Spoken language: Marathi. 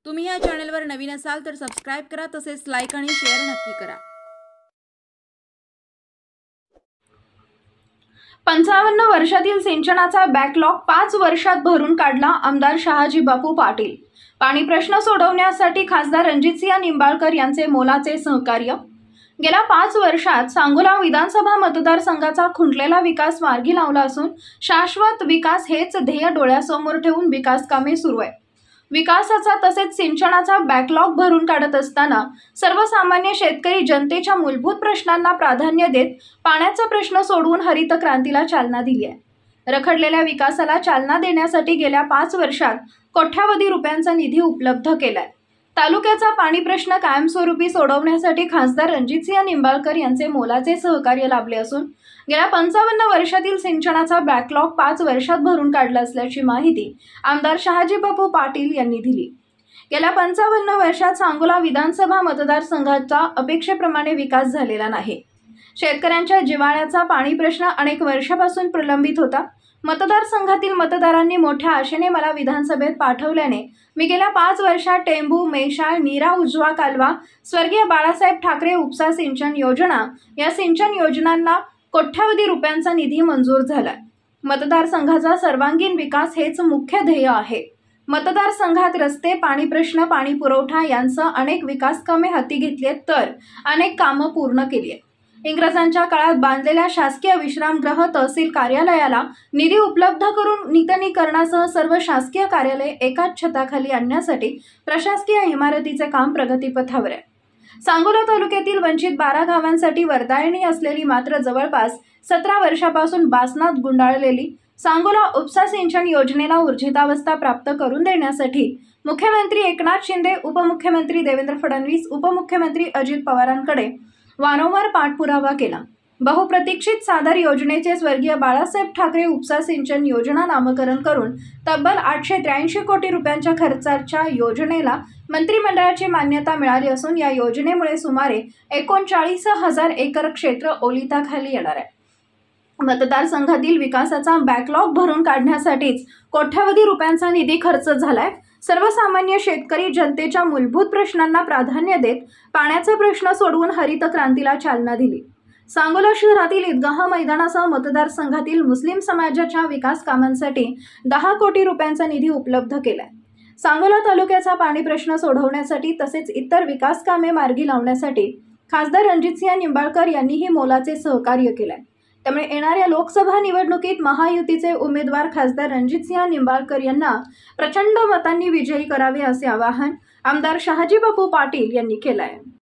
तुम्ही या चॅनलवर नवीन असाल तर सबस्क्राइब करा, तसेच लाईक आणि शेअर नक्की करा। 55 वर्षातील सिंचनाचा बॅकलॉग 5 वर्षात भरून काढला आमदार शहाजी बापू पाटील। पाणी प्रश्न सोडवण्यासाठी खासदार रणजितसिंह निंबाळकर यांचे मोलाचे सहकार्य। गेल्या 5 वर्षात सांगोला विधानसभा मतदारसंघाचा खुंटलेला विकास मार्गी लावला असून शाश्वत विकास हेच ध्येय डोळ्यासमोर ठेवून विकास कामे सुरू आहे। विकासाचा तसेच सिंचनाचा बॅकलॉग भरून काढत असताना सर्वसामान्य शेतकरी जनतेच्या मूलभूत प्रश्नांना प्राधान्य देत पाण्याचा प्रश्न सोडवून हरित क्रांतीला चालना दिली आहे। रखडलेल्या विकासाला चालना देण्यासाठी गेल्या 5 वर्षात कोट्यावधी रुपयांचा निधी उपलब्ध केलाय। तालुक्याचा पाणी प्रश्न कायमस्वरूपी सोडवण्यासाठी खासदार रणजितसिंह निंबाळकर यांचे मोलाचे सहकार्य लाभले असून गेल्या 55 वर्षातील सिंचनाचा बॅकलॉग 5 वर्षात भरून काढला असल्याची माहिती आमदार शहाजी बापू पाटील यांनी दिली। गेल्या 55 वर्षात सांगोला विधानसभा मतदारसंघाचा अपेक्षेप्रमाणे विकास झालेला नाही। शेतकऱ्यांच्या जिव्हाळ्याचा पाणी प्रश्न अनेक वर्षापासून प्रलंबित होता। मतदारसंघातील मतदारांनी मोठ्या आशेने मला विधानसभेत पाठवल्याने मी गेल्या 5 वर्षात टेंबू, मेशाळ, नीरा उजवा कालवा, स्वर्गीय बाळासाहेब ठाकरे उपसा सिंचन योजना या सिंचन योजनांना कोट्यावधी रुपयांचा निधी मंजूर झालाय। मतदारसंघाचा सर्वांगीण विकास हेच मुख्य ध्येय आहे। मतदारसंघात रस्ते, पाणी प्रश्न, पाणी पुरवठा यांसह अनेक विकास कामे हाती घेतली तर अनेक कामं पूर्ण केली आहेत। इंग्रजांच्या काळात बांधलेल्या शासकीय विश्रामगृह तहसील कार्यालयाला निधी उपलब्ध करून नूतनीकरणासह सर्व शासकीय कार्यालये एकाच छताखाली आणण्यासाठी प्रशासकीय इमारतीचे काम प्रगतीपथावर आहे। सांगोला तालुक्यातील वंचित 12 गावांसाठी वरदायिनी असलेली मात्र जवळपास 17 वर्षापासून बासनात गुंडाळलेली सांगोला उपसा सिंचन योजनेला ऊर्जितावस्था प्राप्त करून देण्यासाठी मुख्यमंत्री एकनाथ शिंदे, उपमुख्यमंत्री देवेंद्र फडणवीस, उपमुख्यमंत्री अजित पवारांकडे वारंवार पाठपुरावा केला। बहुप्रतीक्षित सादर योजनेचे स्वर्गीय बाळासाहेब ठाकरे उपसा सिंचन योजना नामकरण करून तब्बल 883 कोटी रुपयांच्या खर्चाच्या योजनेला मंत्रिमंडळाची मान्यता मिळाली असून या योजनेमुळे सुमारे 39,000 एकर क्षेत्र ओलिताखाली येणार आहे। मतदारसंघातील विकासाचा बॅकलॉग भरून काढण्यासाठीच कोट्यावधी रुपयांचा निधी खर्च झालाय। सर्वसामान्य शेतकरी जनतेच्या मूलभूत प्रश्नांना प्राधान्य देत पाण्याचा प्रश्न सोडवून हरित क्रांतीला चालना दिली। सांगोला शहरातील ईदगाह मैदानासह मतदारसंघातील मुस्लिम समाजाच्या विकास कामांसाठी 10 कोटी रुपयांचा निधी उपलब्ध केलाय। सांगोला तालुक्याचा पाणी प्रश्न सोडवण्यासाठी तसेच इतर विकास कामे मार्गी लावण्यासाठी खासदार रणजितसिंह निंबाळकर यांनीही मोलाचे सहकार्य केलंय। त्यामुळे येणाऱ्या लोकसभा निवडणुकीत महायुतीचे उमेदवार खासदार रणजितसिंह निंबाळकर यांना प्रचंड मतांनी विजयी करावे असे आवाहन आमदार शहाजी बापू पाटील यांनी केले आहे।